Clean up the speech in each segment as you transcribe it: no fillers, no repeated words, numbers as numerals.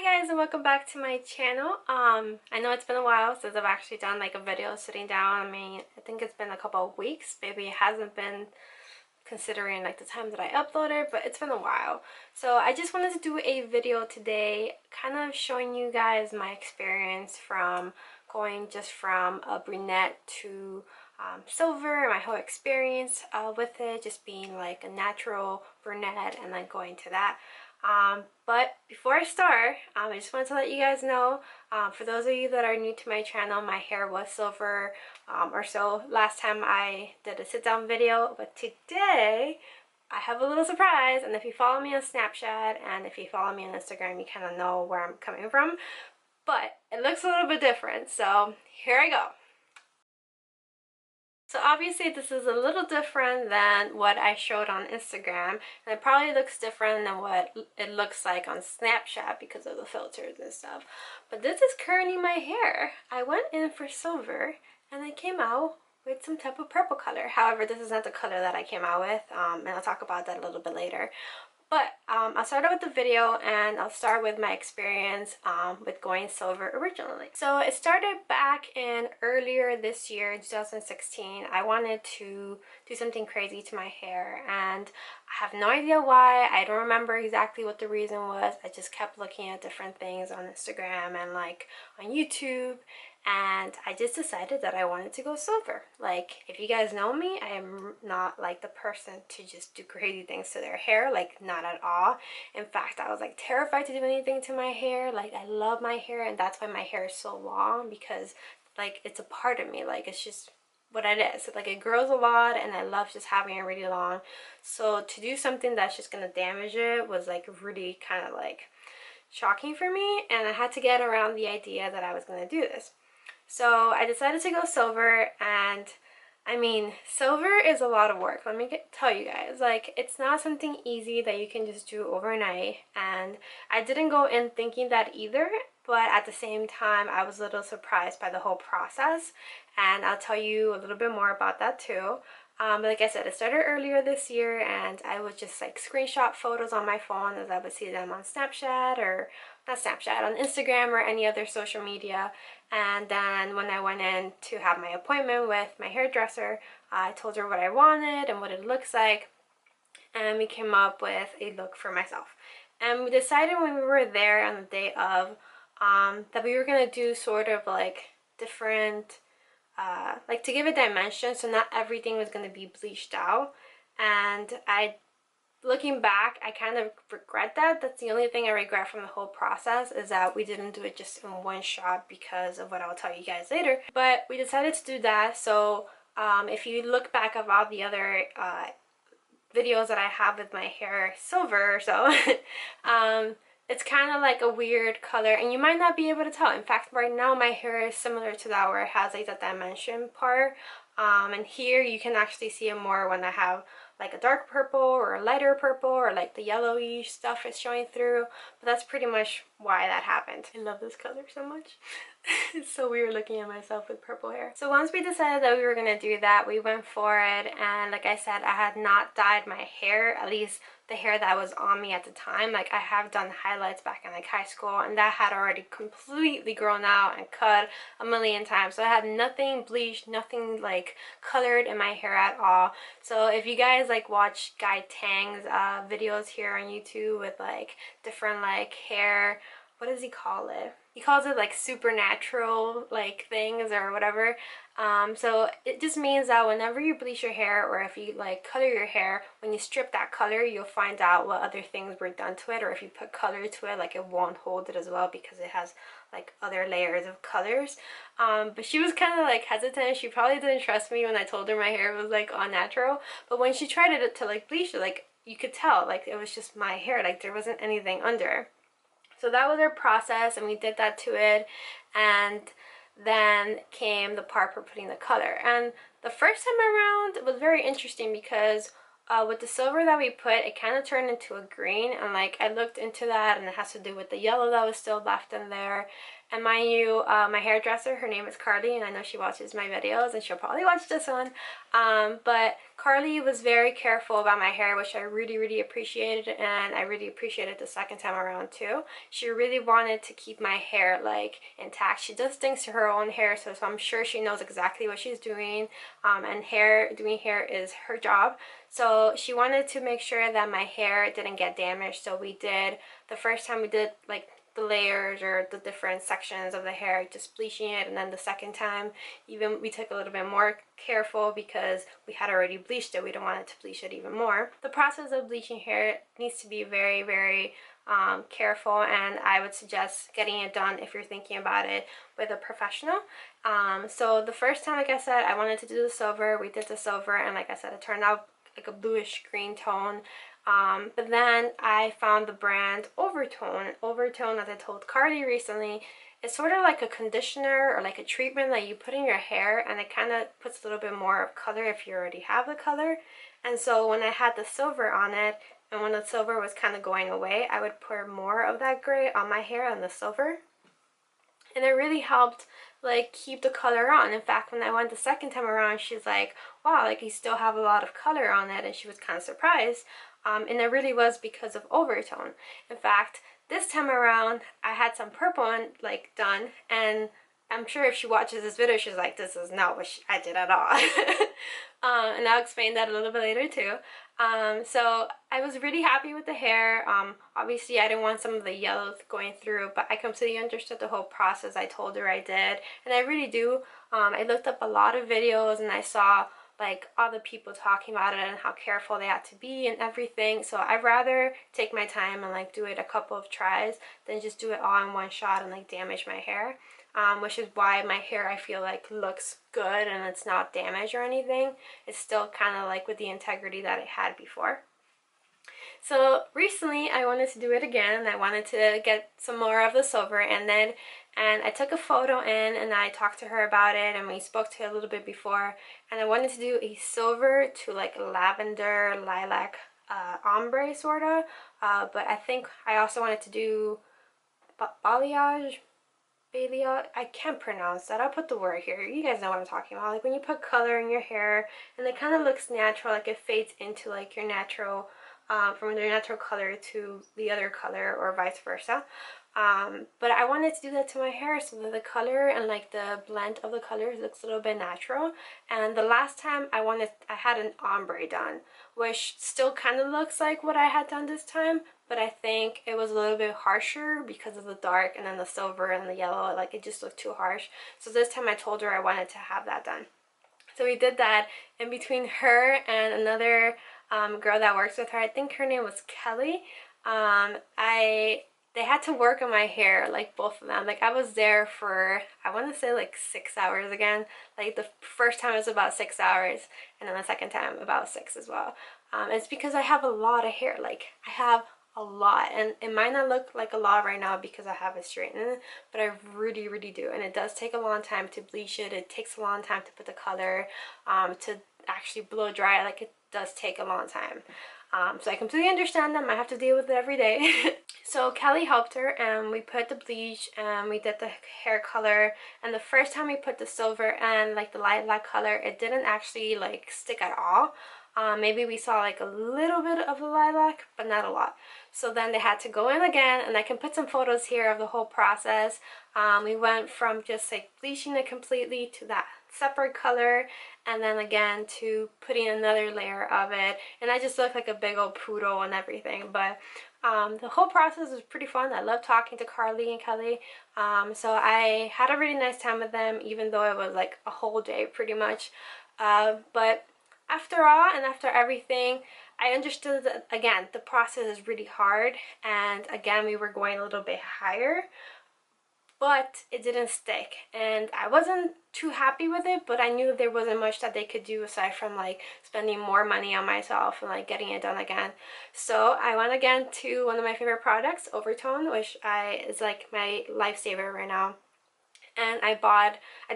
guys, and welcome back to my channel. I know it's been a while since I've actually done like a video sitting down. I think it's been a couple of weeks. Maybe it hasn't been considering like the time that I uploaded, but it's been a while. So I just wanted to do a video today kind of showing you guys my experience from going just from a brunette to silver, my whole experience with it, just being like a natural brunette and then going to that. But before I start, I just wanted to let you guys know, for those of you that are new to my channel, my hair was silver or so last time I did a sit down video, but today I have a little surprise. And if you follow me on Snapchat and if you follow me on Instagram, you kind of know where I'm coming from, but it looks a little bit different. So here I go. So obviously this is a little different than what I showed on Instagram, and it probably looks different than what it looks like on Snapchat because of the filters and stuff. But this is currently my hair. I went in for silver and I came out with some type of purple color. However, this is not the color that I came out with, and I'll talk about that a little bit later. But I'll start out with the video, and I'll start with my experience with going silver originally. So it started back in earlier this year, in 2016. I wanted to do something crazy to my hair, and I have no idea why. I don't remember exactly what the reason was. I just kept looking at different things on Instagram and like on YouTube, and I just decided that I wanted to go silver. Like, if you guys know me, I am not like the person to just do crazy things to their hair, like not at all. In fact, I was like terrified to do anything to my hair. Like, I love my hair, and that's why my hair is so long, because like it's a part of me. Like, it's just what it is. Like, it grows a lot and I love just having it really long. So to do something that's just gonna damage it was like really kind of like shocking for me, and I had to get around the idea that I was gonna do this. So I decided to go silver, and I mean, silver is a lot of work. Let me tell you guys, like, it's not something easy that you can just do overnight, and I didn't go in thinking that either, but at the same time I was a little surprised by the whole process, and I'll tell you a little bit more about that too. But like I said, it started earlier this year, and I would just like screenshot photos on my phone as I would see them on Snapchat, or not Snapchat, on Instagram or any other social media. And then when I went in to have my appointment with my hairdresser, I told her what I wanted and what it looks like, and we came up with a look for myself. And we decided when we were there on the day of that we were gonna do sort of like different like to give it dimension, so not everything was going to be bleached out. And looking back, I kind of regret that. That's the only thing I regret from the whole process, is that we didn't do it just in one shot because of what I'll tell you guys later. But we decided to do that. So if you look back at all the other videos that I have with my hair silver, so it's kind of like a weird color, and you might not be able to tell. In fact, right now my hair is similar to that, where it has like that dimension part, and here you can actually see it more when I have like a dark purple or a lighter purple, or like the yellowy stuff is showing through. But that's pretty much why that happened. I love this color so much. It's so weird looking at myself with purple hair. So once we decided that we were gonna do that, we went for it. And like I said, I had not dyed my hair, at least the hair that was on me at the time. Like, I have done highlights back in like high school, and that had already completely grown out and cut a million times. So I had nothing bleached, nothing like colored in my hair at all. So if you guys like watch Guy Tang's videos here on YouTube with like different like hair, what does he call it? He calls it like supernatural like things or whatever. So it just means that whenever you bleach your hair, or if you like color your hair, when you strip that color, you'll find out what other things were done to it. Or if you put color to it, like, it won't hold it as well, because it has like other layers of colors. But she was kind of like hesitant. She probably didn't trust me when I told her my hair was like all natural. But when she tried it to like bleach it, like, you could tell like it was just my hair, like there wasn't anything under. So that was our process, and we did that to it. And then came the part for putting the color. And the first time around, it was very interesting, because with the silver that we put, it kind of turned into a green. And like, I looked into that, and it has to do with the yellow that was still left in there. And mind you, my hairdresser, her name is Carly, and I know she watches my videos, and she'll probably watch this one. But Carly was very careful about my hair, which I really appreciated, and I really appreciated the second time around too. She really wanted to keep my hair like intact. She does things to her own hair, so I'm sure she knows exactly what she's doing, and doing hair is her job. So she wanted to make sure that my hair didn't get damaged. So we did, the first time we did like the layers or the different sections of the hair, just bleaching it, and then the second time even we took a little bit more careful because we had already bleached it. We don't want it to bleach it even more. The process of bleaching hair needs to be very careful, and I would suggest getting it done if you're thinking about it with a professional. So the first time, like I said, I wanted to do the silver. We did the silver, and like I said, it turned out like a bluish green tone. But then I found the brand Overtone. Overtone, as I told Carly recently, it's sort of like a conditioner or like a treatment that you put in your hair, and it kind of puts a little bit more of color if you already have the color. And so when I had the silver on it, and when the silver was kind of going away, I would pour more of that gray on my hair and the silver. And it really helped like keep the color on. In fact, when I went the second time around, she's like, wow, like you still have a lot of color on it, and she was kind of surprised. And it really was because of Overtone. In fact, this time around, I had some purple like done, and I'm sure if she watches this video, she's like, this is not what I did at all. And I'll explain that a little bit later too. So I was really happy with the hair. Obviously I didn't want some of the yellow going through, but I completely understood the whole process. I told her I did, and I really do. I looked up a lot of videos, and I saw like other people talking about it and how careful they had to be and everything. So I'd rather take my time and like do it a couple of tries than just do it all in one shot and like damage my hair. Which is why my hair, I feel like, looks good and it's not damaged or anything. It's still kind of like with the integrity that it had before. So recently I wanted to do it again. I wanted to get some more of the silver, and I took a photo in, and I talked to her about it, and we spoke to her a little bit before, and I wanted to do a silver to like lavender lilac ombre sort of, but I think I also wanted to do balayage. I can't pronounce that. I'll put the word here. You guys know what I'm talking about. Like when you put color in your hair and it kind of looks natural, like it fades into like your natural, from your natural color to the other color or vice versa. But I wanted to do that to my hair so that the color and like the blend of the colors looks a little bit natural. And the last time I had an ombre done, which still kind of looks like what I had done this time, but I think it was a little bit harsher because of the dark and then the silver and the yellow, like it just looked too harsh. So this time I told her I wanted to have that done. So we did that, in between her and another girl that works with her, I think her name was Kelly, they had to work on my hair, like both of them. Like I was there for, I want to say like 6 hours again. Like the first time was about 6 hours, and then the second time about 6 as well. It's because I have a lot of hair. Like I have a lot, and it might not look like a lot right now because I have it straightened, but I really do. And it does take a long time to bleach it. It takes a long time to put the color, to actually blow dry. Like it does take a long time. So I completely understand them. I have to deal with it every day. So Kelly helped her, and we put the bleach and we did the hair color. And the first time we put the silver and like the lilac color, it didn't actually like stick at all. Maybe we saw like a little bit of the lilac, but not a lot. So then they had to go in again, and I can put some photos here of the whole process. We went from just like bleaching it completely to that separate color, and then again to putting another layer of it, and I just look like a big old poodle and everything. But the whole process was pretty fun. I love talking to Carly and Kelly. So I had a really nice time with them, even though it was like a whole day pretty much. But after all, and after everything, I understood that again the process is really hard, and again we were going a little bit higher, but it didn't stick, and I wasn't too happy with it, but I knew there wasn't much that they could do aside from like spending more money on myself and like getting it done again. So I went again to one of my favorite products, Overtone, which is like my lifesaver right now. And I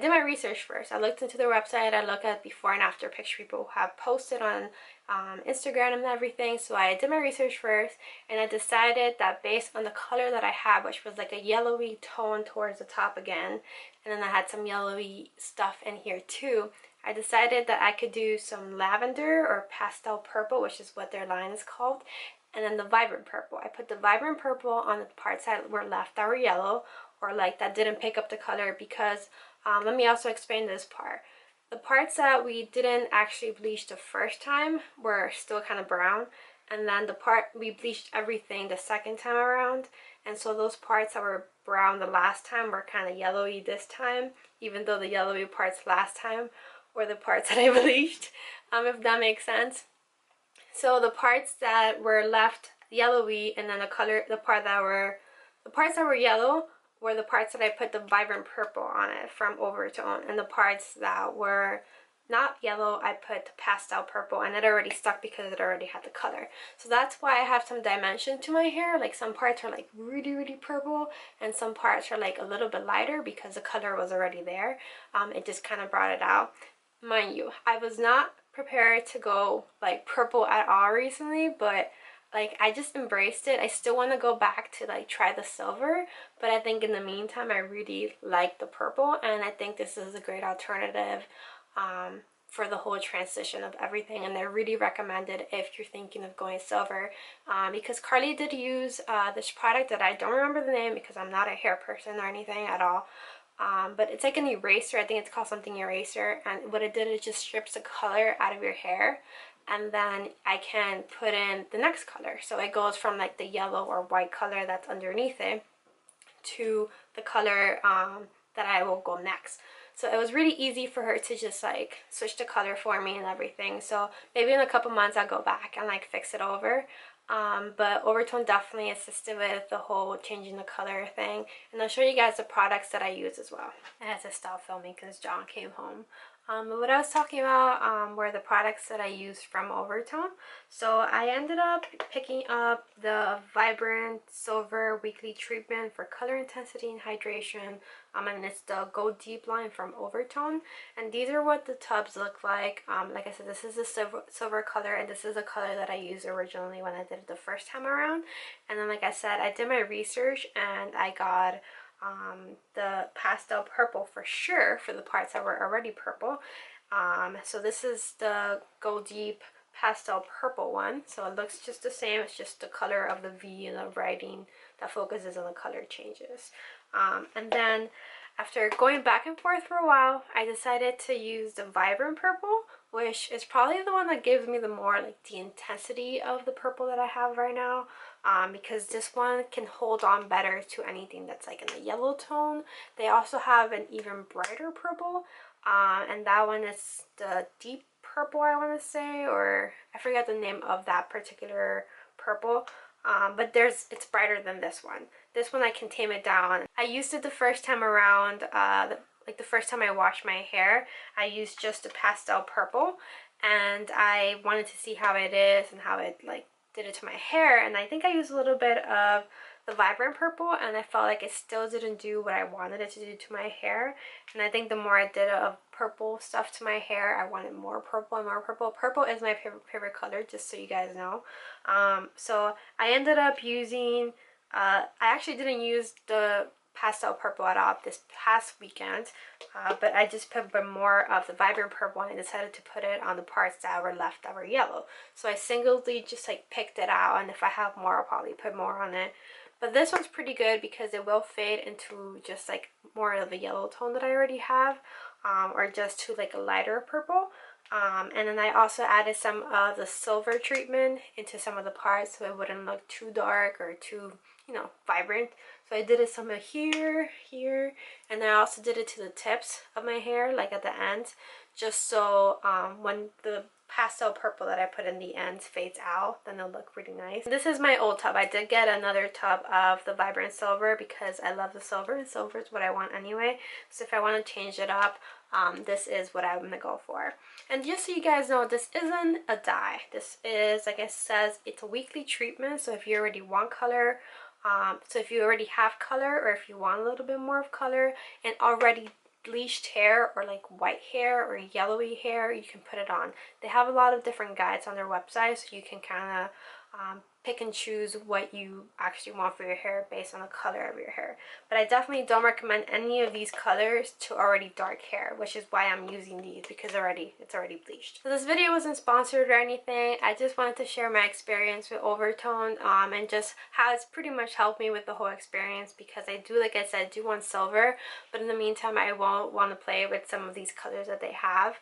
did my research first. I looked into their website, I looked at before and after pictures people have posted on Instagram and everything. So I did my research first, and I decided that based on the color that I had, which was like a yellowy tone towards the top again, and then I had some yellowy stuff in here too, I decided that I could do some lavender or pastel purple, which is what their line is called, and then the vibrant purple. I put the vibrant purple on the parts that were left that were yellow, or like that didn't pick up the color, because let me also explain this part. The parts that we didn't actually bleach the first time were still kind of brown, and then the part we bleached everything the second time around, and so those parts that were brown the last time were kind of yellowy this time, even though the yellowy parts last time were the parts that I bleached, if that makes sense. So the parts that were left yellowy, and then the parts that were yellow were the parts that I put the vibrant purple on it from Overtone, and the parts that were not yellow I put the pastel purple, and it already stuck because it already had the color. So that's why I have some dimension to my hair. Like some parts are like really purple, and some parts are like a little bit lighter because the color was already there. It just kind of brought it out. Mind you, I was not prepared to go like purple at all recently, but like I just embraced it. I still want to go back to like try the silver, but I think in the meantime I really like the purple, and I think this is a great alternative for the whole transition of everything, and they're really recommended if you're thinking of going silver, because Carly did use this product that I don't remember the name because I'm not a hair person or anything at all. But it's like an eraser. I think it's called something eraser, and what it did is just strips the color out of your hair, and then I can put in the next color. So it goes from like the yellow or white color that's underneath it to the color that I will go next. So it was really easy for her to just like switch the color for me and everything. So maybe in a couple months I'll go back and like fix it over. But Overtone definitely assisted with the whole changing the color thing, and I'll show you guys the products that I use as well. I had to stop filming because John came home. But what I was talking about were the products that I used from Overtone. So I ended up picking up the Vibrant Silver Weekly Treatment for Color Intensity and Hydration, and it's the Go Deep line from Overtone. And these are what the tubs look like. Like I said, this is a silver color, and this is a color that I used originally when I did it the first time around. And then like I said, I did my research and I got the pastel purple for sure for the parts that were already purple. So this is the Go Deep pastel purple one, so it looks just the same. It's just the color of the V and the writing that focuses on the color changes. And then after going back and forth for a while, I decided to use the vibrant purple, which is probably the one that gives me the more like the intensity of the purple that I have right now, because this one can hold on better to anything that's like in the yellow tone. They also have an even brighter purple, and that one is the deep purple, I want to say, or I forget the name of that particular purple. But it's brighter than this one. This one I can tame it down. I used it the first time around, the first time I washed my hair, I used just the pastel purple, and I wanted to see how it is and how it like did it to my hair, and I think I used a little bit of the vibrant purple, and I felt like it still didn't do what I wanted it to do to my hair. And I think the more I did of purple stuff to my hair, I wanted more purple and more purple. Purple is my favorite color, just so you guys know. So I ended up using, I actually didn't use the pastel purple at all this past weekend, but I just put more of the vibrant purple, and I decided to put it on the parts that were left that were yellow. So I singly just like picked it out, and if I have more I'll probably put more on it. But this one's pretty good because it will fade into just like more of the yellow tone that I already have, or just to like a lighter purple. And then I also added some of the silver treatment into some of the parts so it wouldn't look too dark or too, you know, vibrant. So I did it some of here, and I also did it to the tips of my hair, like at the ends, just so when the pastel purple that I put in the ends fades out, then it'll look really nice. This is my old tub. I did get another tub of the vibrant silver because I love the silver, and silver is what I want anyway. So if I want to change it up, this is what I'm gonna go for. And just so you guys know, this isn't a dye. This is, like it says, it's a weekly treatment. So if you're already one color So if you already have color, or if you want a little bit more of color and already bleached hair, or like white hair or yellowy hair, you can put it on. They have a lot of different guides on their website, so you can kind of pick and choose what you actually want for your hair based on the color of your hair. But I definitely don't recommend any of these colors to already dark hair, which is why I'm using these, because it's already bleached. So this video wasn't sponsored or anything. I just wanted to share my experience with Overtone and just how it's pretty much helped me with the whole experience, because I do, like I said, do want silver, but in the meantime I won't want to play with some of these colors that they have.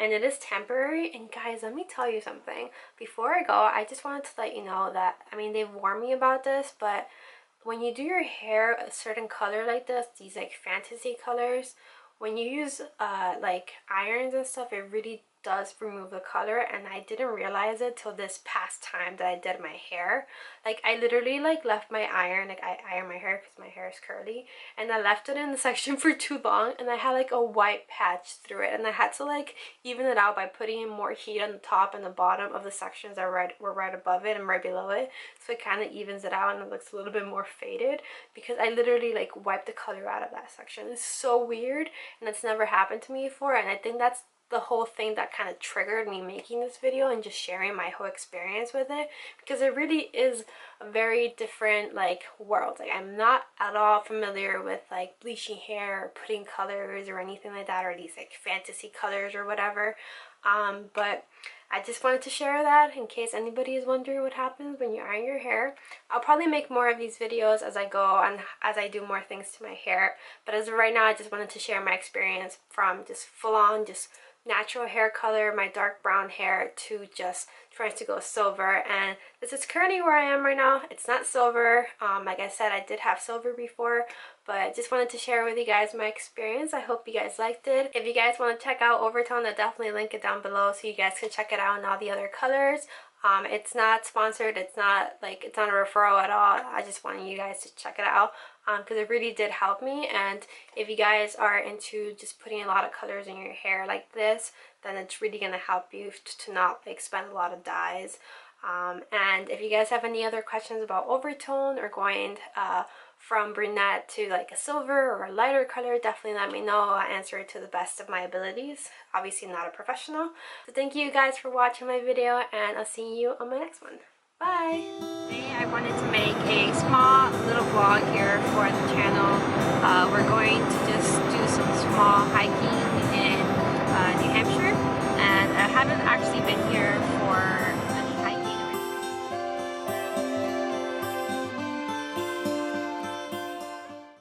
And it is temporary. And guys, let me tell you something. Before I go, I just wanted to let you know that, I mean, they've warned me about this, but when you do your hair a certain color like this, these like fantasy colors, when you use like irons and stuff, it really does remove the color. And I didn't realize it till this past time that I did my hair. Like I literally like left my iron, like I iron my hair because my hair is curly, and I left it in the section for too long, and I had like a white patch through it, and I had to like even it out by putting in more heat on the top and the bottom of the sections that were right above it and right below it, so it kind of evens it out and it looks a little bit more faded, because I literally like wiped the color out of that section. It's so weird, and it's never happened to me before, and I think that's the whole thing that kind of triggered me making this video and just sharing my whole experience with it, because it really is a very different like world. Like I'm not at all familiar with like bleaching hair or putting colors or anything like that, or these like fantasy colors or whatever, but I just wanted to share that in case anybody is wondering what happens when you iron your hair. I'll probably make more of these videos as I go and as I do more things to my hair, but as of right now I just wanted to share my experience from just full on just natural hair color, my dark brown hair, to just trying to go silver. And this is currently where I am right now. It's not silver. Like I said, I did have silver before, but I just wanted to share with you guys my experience. I hope you guys liked it. If you guys want to check out Overtone, I'll definitely link it down below so you guys can check it out and all the other colors. It's not sponsored, it's not a referral at all. I just wanted you guys to check it out because it really did help me. And if you guys are into just putting a lot of colors in your hair like this, then it's really going to help you to not like spend a lot of dyes. And if you guys have any other questions about Overtone or going from brunette to like a silver or a lighter color, definitely let me know. I'll answer it to the best of my abilities. Obviously not a professional. So thank you guys for watching my video, and I'll see you on my next one. Bye! Today I wanted to make a small little vlog here for the channel. We're going to just do some small hiking